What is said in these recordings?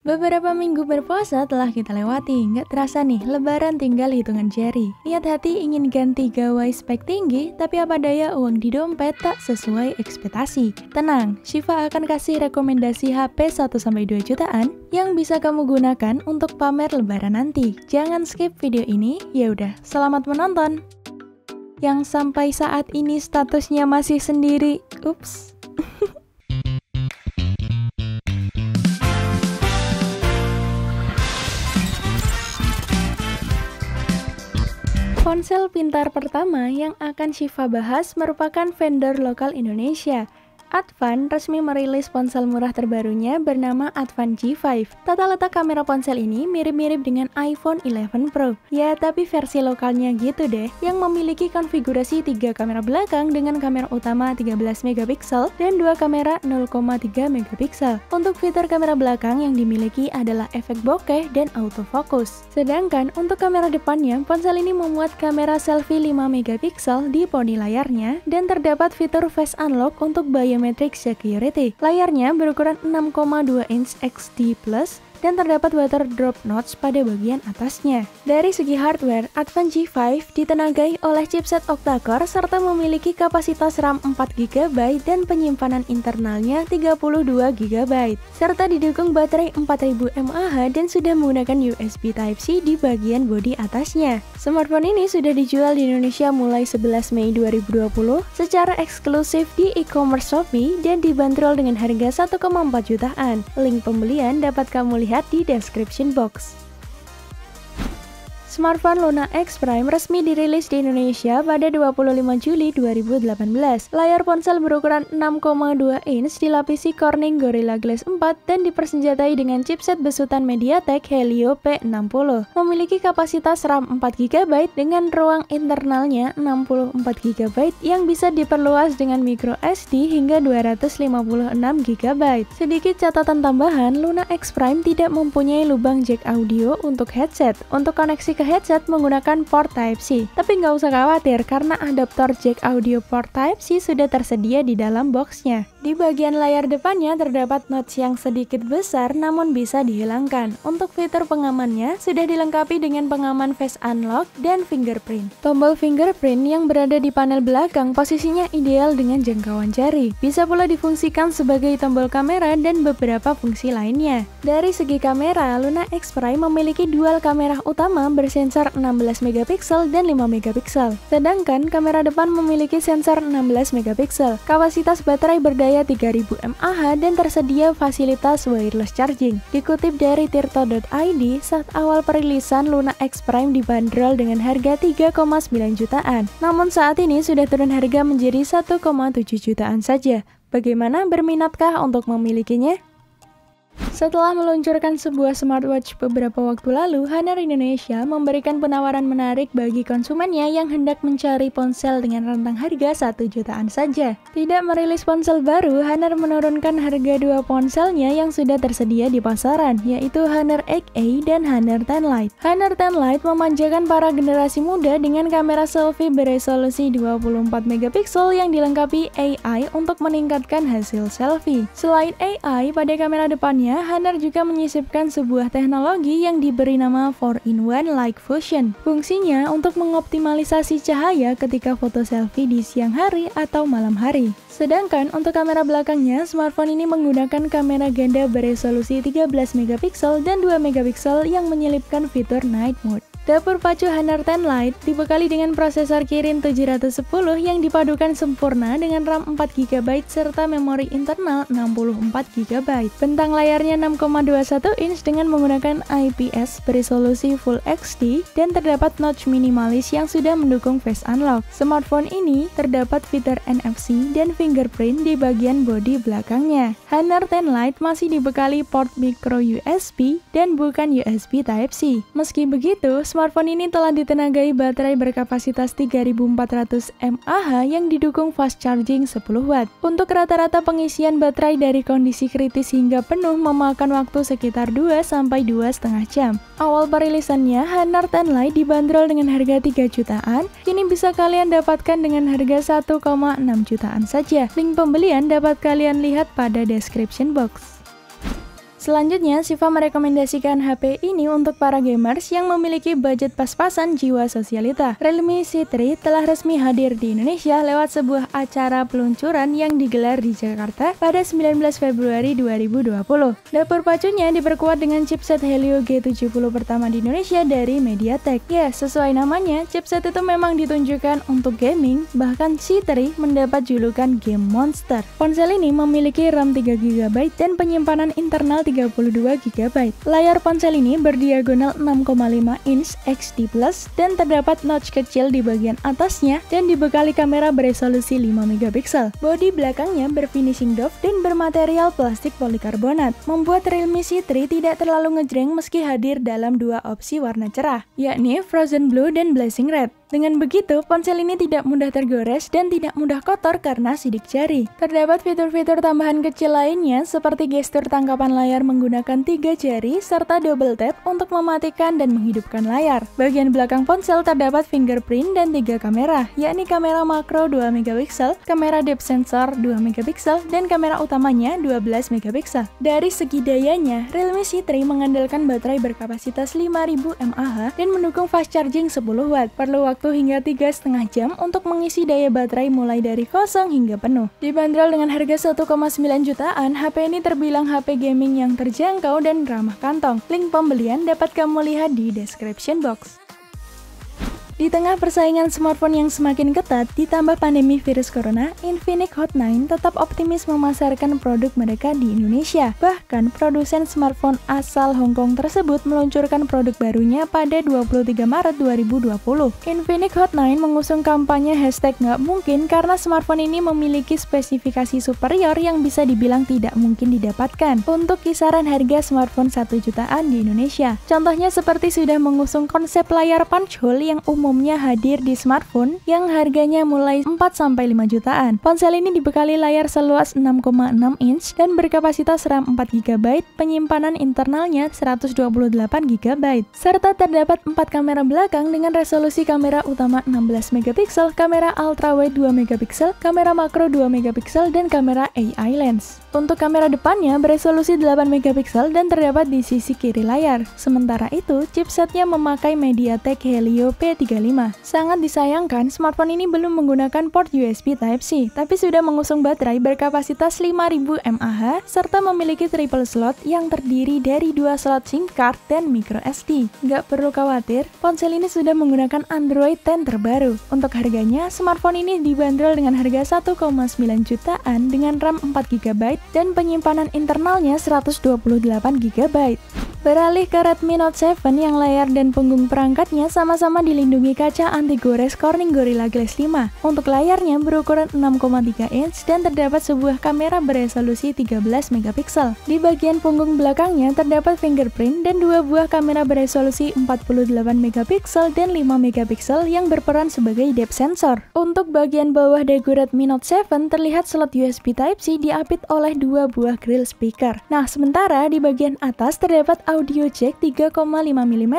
Beberapa minggu berpuasa telah kita lewati, nggak terasa nih, lebaran tinggal hitungan jari. Niat hati ingin ganti gawai spek tinggi, tapi apa daya uang di dompet tak sesuai ekspektasi. Tenang, Syifa akan kasih rekomendasi HP 1-2 jutaan yang bisa kamu gunakan untuk pamer lebaran nanti. Jangan skip video ini, yaudah, selamat menonton. Yang sampai saat ini statusnya masih sendiri, ups. Ponsel pintar pertama yang akan Syifa bahas merupakan vendor lokal Indonesia. Advan resmi merilis ponsel murah terbarunya bernama Advan G5. Tata letak kamera ponsel ini mirip-mirip dengan iPhone 11 Pro. Ya, tapi versi lokalnya gitu deh, yang memiliki konfigurasi 3 kamera belakang dengan kamera utama 13 megapiksel dan 2 kamera 0,3 megapiksel. Untuk fitur kamera belakang yang dimiliki adalah efek bokeh dan autofocus. Sedangkan untuk kamera depannya, ponsel ini memuat kamera selfie 5 megapiksel di poni layarnya dan terdapat fitur face unlock untuk biometric security. Layarnya berukuran 6,2 inch XD+, dan terdapat water drop notch pada bagian atasnya. Dari segi hardware, Advan G5 ditenagai oleh chipset octa-core serta memiliki kapasitas RAM 4GB dan penyimpanan internalnya 32GB, serta didukung baterai 4000 mAh dan sudah menggunakan USB Type-C di bagian bodi atasnya. Smartphone ini sudah dijual di Indonesia mulai 11 Mei 2020 secara eksklusif di e-commerce Shopee dan dibanderol dengan harga 1,4 jutaan. Link pembelian dapat kamu lihat di description box. Smartphone Luna X Prime resmi dirilis di Indonesia pada 25 Juli 2018. Layar ponsel berukuran 6,2 inch dilapisi Corning Gorilla Glass 4 dan dipersenjatai dengan chipset besutan MediaTek Helio P60. Memiliki kapasitas RAM 4GB dengan ruang internalnya 64GB yang bisa diperluas dengan micro SD hingga 256GB. Sedikit catatan tambahan, Luna X Prime tidak mempunyai lubang jack audio untuk headset. Untuk koneksi ke headset menggunakan port Type-C. Tapi nggak usah khawatir karena adaptor jack audio port Type-C sudah tersedia di dalam boxnya. Di bagian layar depannya terdapat notch yang sedikit besar namun bisa dihilangkan. Untuk fitur pengamannya sudah dilengkapi dengan pengaman face unlock dan fingerprint. Tombol fingerprint yang berada di panel belakang posisinya ideal dengan jangkauan jari. Bisa pula difungsikan sebagai tombol kamera dan beberapa fungsi lainnya. Dari segi kamera, Luna X Prime memiliki dual kamera utama bersensor 16 megapiksel dan 5 megapiksel. Sedangkan kamera depan memiliki sensor 16 megapiksel. Kapasitas baterai berdaya 3000 mAh dan tersedia fasilitas wireless charging. Dikutip dari tirto.id, saat awal perilisan Luna X Prime dibanderol dengan harga 3,9 jutaan. Namun saat ini sudah turun harga menjadi 1,7 jutaan saja. Bagaimana, berminatkah untuk memilikinya? Setelah meluncurkan sebuah smartwatch beberapa waktu lalu, Honor Indonesia memberikan penawaran menarik bagi konsumennya yang hendak mencari ponsel dengan rentang harga 1 jutaan saja. Tidak merilis ponsel baru, Honor menurunkan harga dua ponselnya yang sudah tersedia di pasaran, yaitu Honor XA dan Honor 10 Lite. Honor 10 Lite memanjakan para generasi muda dengan kamera selfie beresolusi 24 megapiksel yang dilengkapi AI untuk meningkatkan hasil selfie. Selain AI, pada kamera depannya, Honor juga menyisipkan sebuah teknologi yang diberi nama 4-in-1 Light Fusion. Fungsinya untuk mengoptimalisasi cahaya ketika foto selfie di siang hari atau malam hari. Sedangkan untuk kamera belakangnya, smartphone ini menggunakan kamera ganda beresolusi 13 megapiksel dan 2 megapiksel yang menyelipkan fitur Night Mode. Dapur pacu Honor 10 Lite dibekali dengan prosesor Kirin 710 yang dipadukan sempurna dengan RAM 4GB serta memori internal 64GB. Bentang layarnya 6,21 inch dengan menggunakan IPS beresolusi Full HD dan terdapat notch minimalis yang sudah mendukung face unlock. Smartphone ini terdapat fitur NFC dan fingerprint di bagian bodi belakangnya. Honor 10 Lite masih dibekali port micro USB dan bukan USB Type-C. Meski begitu, smartphone ini telah ditenagai baterai berkapasitas 3400 mAh yang didukung fast charging 10 watt. Untuk rata-rata pengisian baterai dari kondisi kritis hingga penuh memakan waktu sekitar 2-2,5 jam. Awal perilisannya, Honor 10 Lite dibanderol dengan harga 3 jutaan, kini bisa kalian dapatkan dengan harga 1,6 jutaan saja. Link pembelian dapat kalian lihat pada description box. Selanjutnya, Shiva merekomendasikan HP ini untuk para gamers yang memiliki budget pas-pasan jiwa sosialita. Realme C3 telah resmi hadir di Indonesia lewat sebuah acara peluncuran yang digelar di Jakarta pada 19 Februari 2020. Dapur pacunya diperkuat dengan chipset Helio G70 pertama di Indonesia dari MediaTek. Ya, sesuai namanya, chipset itu memang ditunjukkan untuk gaming, bahkan C3 mendapat julukan Game Monster. Ponsel ini memiliki RAM 3GB dan penyimpanan internal 32GB. Layar ponsel ini berdiagonal 6,5 inch XD Plus dan terdapat notch kecil di bagian atasnya dan dibekali kamera beresolusi 5MP. Bodi belakangnya berfinishing doff dan bermaterial plastik polikarbonat, membuat Realme C3 tidak terlalu ngejreng meski hadir dalam dua opsi warna cerah, yakni Frozen Blue dan Blazing Red. Dengan begitu, ponsel ini tidak mudah tergores dan tidak mudah kotor karena sidik jari. Terdapat fitur-fitur tambahan kecil lainnya seperti gestur tangkapan layar menggunakan 3 jari serta double tap untuk mematikan dan menghidupkan layar. Bagian belakang ponsel terdapat fingerprint dan 3 kamera, yakni kamera makro 2MP, kamera depth sensor 2MP, dan kamera utamanya 12MP. Dari segi dayanya, Realme C3 mengandalkan baterai berkapasitas 5000 mAh dan mendukung fast charging 10W. Perlu waktu hingga 3,5 jam untuk mengisi daya baterai mulai dari kosong hingga penuh. Dibanderol dengan harga 1,9 jutaan, HP ini terbilang HP gaming yang terjangkau dan ramah kantong. Link pembelian dapat kamu lihat di description box. Di tengah persaingan smartphone yang semakin ketat, ditambah pandemi virus corona, Infinix Hot 9 tetap optimis memasarkan produk mereka di Indonesia. Bahkan, produsen smartphone asal Hong Kong tersebut meluncurkan produk barunya pada 23 Maret 2020. Infinix Hot 9 mengusung kampanye #nggak-mungkin karena smartphone ini memiliki spesifikasi superior yang bisa dibilang tidak mungkin didapatkan untuk kisaran harga smartphone 1 jutaan di Indonesia. Contohnya seperti sudah mengusung konsep layar punch hole yang umumnya hadir di smartphone yang harganya mulai 4-5 jutaan. Ponsel ini dibekali layar seluas 6,6 inch dan berkapasitas RAM 4GB, penyimpanan internalnya 128GB, serta terdapat 4 kamera belakang dengan resolusi kamera utama 16MP, kamera ultrawide 2MP, kamera makro 2MP, dan kamera AI lens. Untuk kamera depannya beresolusi 8MP dan terdapat di sisi kiri layar. Sementara itu, chipsetnya memakai MediaTek Helio P35. Sangat disayangkan, smartphone ini belum menggunakan port USB Type-C, tapi sudah mengusung baterai berkapasitas 5000 mAh serta memiliki triple slot yang terdiri dari 2 slot SIM card dan micro SD. Nggak perlu khawatir, ponsel ini sudah menggunakan Android 10 terbaru. Untuk harganya, smartphone ini dibanderol dengan harga 1,9 jutaan dengan RAM 4GB dan penyimpanan internalnya 128GB. Beralih ke Redmi Note 7 yang layar dan punggung perangkatnya sama-sama dilindungi kaca anti gores Corning Gorilla Glass 5. Untuk layarnya berukuran 6,3 inch dan terdapat sebuah kamera beresolusi 13MP. Di bagian punggung belakangnya terdapat fingerprint dan 2 buah kamera beresolusi 48MP dan 5MP yang berperan sebagai depth sensor. Untuk bagian bawah dagu Redmi Note 7 terlihat slot USB Type-C diapit oleh 2 buah grill speaker. Nah, sementara di bagian atas terdapat audio jack 3,5mm,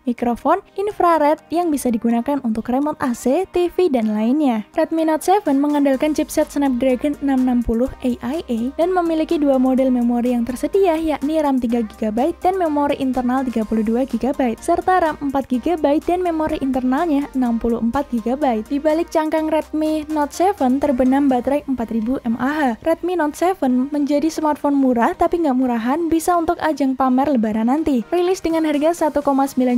mikrofon, infrared yang bisa digunakan untuk remote AC, TV, dan lainnya. Redmi Note 7 mengandalkan chipset Snapdragon 660 AIA dan memiliki 2 model memori yang tersedia, yakni RAM 3GB dan memori internal 32GB, serta RAM 4GB dan memori internalnya 64GB. Di balik cangkang Redmi Note 7 terbenam baterai 4000 mAh. Redmi Note 7 menjadi smartphone murah tapi nggak murahan, bisa untuk ajang pamer lebaran nanti. Rilis dengan harga 1,9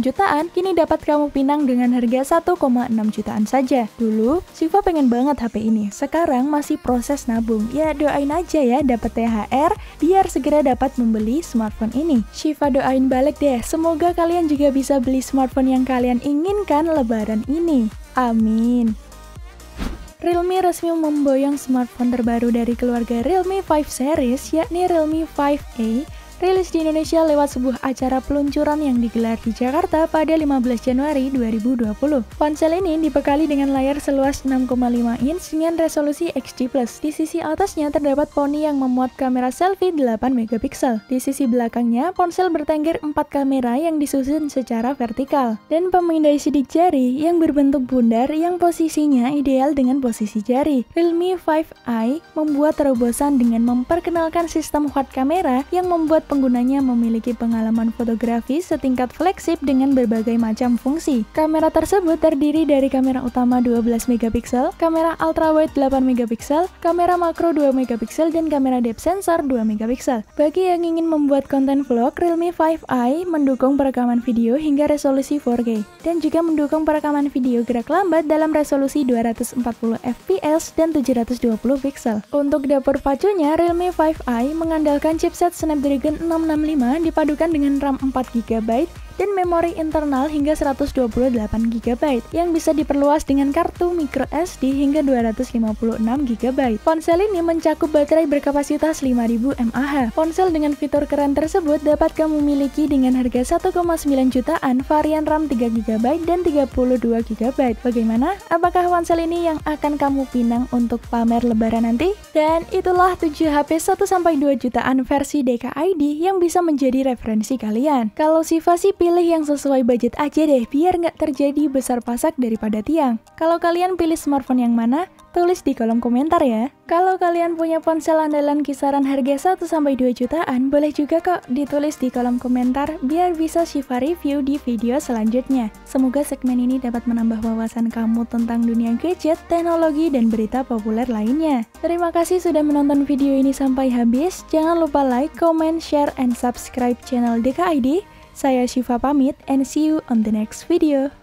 jutaan, kini dapat kamu pinang dengan harga 1,6 jutaan saja. Dulu, Shiva pengen banget HP ini. Sekarang masih proses nabung. Ya doain aja ya dapat THR biar segera dapat membeli smartphone ini. Shiva doain balik deh. Semoga kalian juga bisa beli smartphone yang kalian inginkan lebaran ini. Amin. Realme resmi memboyong smartphone terbaru dari keluarga Realme 5 series, yakni Realme 5A, rilis di Indonesia lewat sebuah acara peluncuran yang digelar di Jakarta pada 15 Januari 2020. Ponsel ini dibekali dengan layar seluas 6,5 inch dengan resolusi XD+. Di sisi atasnya terdapat poni yang memuat kamera selfie 8MP. Di sisi belakangnya, ponsel bertengger 4 kamera yang disusun secara vertikal, dan pemindai sidik jari yang berbentuk bundar yang posisinya ideal dengan posisi jari. Realme 5i membuat terobosan dengan memperkenalkan sistem quad kamera yang membuat penggunanya memiliki pengalaman fotografi setingkat flagship dengan berbagai macam fungsi. Kamera tersebut terdiri dari kamera utama 12 megapiksel, kamera ultrawide 8 megapiksel, kamera makro 2 megapiksel, dan kamera depth sensor 2 megapiksel. Bagi yang ingin membuat konten vlog, Realme 5i mendukung perekaman video hingga resolusi 4K dan juga mendukung perekaman video gerak lambat dalam resolusi 240 fps dan 720 piksel. Untuk dapur pacunya, Realme 5i mengandalkan chipset Snapdragon 665 dipadukan dengan RAM 4GB dan memori internal hingga 128GB yang bisa diperluas dengan kartu microSD hingga 256GB. Ponsel ini mencakup baterai berkapasitas 5000 mAh. Ponsel dengan fitur keren tersebut dapat kamu miliki dengan harga 1,9 jutaan, varian RAM 3GB dan 32GB. Bagaimana? Apakah ponsel ini yang akan kamu pinang untuk pamer lebaran nanti? Dan itulah 7 HP 1-2 jutaan versi DKID yang bisa menjadi referensi kalian. Kalau Siva sih pilih yang sesuai budget aja deh, biar nggak terjadi besar pasak daripada tiang. Kalau kalian pilih smartphone yang mana? Tulis di kolom komentar ya. Kalau kalian punya ponsel andalan kisaran harga 1-2 jutaan, boleh juga kok ditulis di kolom komentar biar bisa Siva review di video selanjutnya. Semoga segmen ini dapat menambah wawasan kamu tentang dunia gadget, teknologi, dan berita populer lainnya. Terima kasih sudah menonton video ini sampai habis. Jangan lupa like, comment, share, and subscribe channel DKID. Saya Siva pamit and see you on the next video.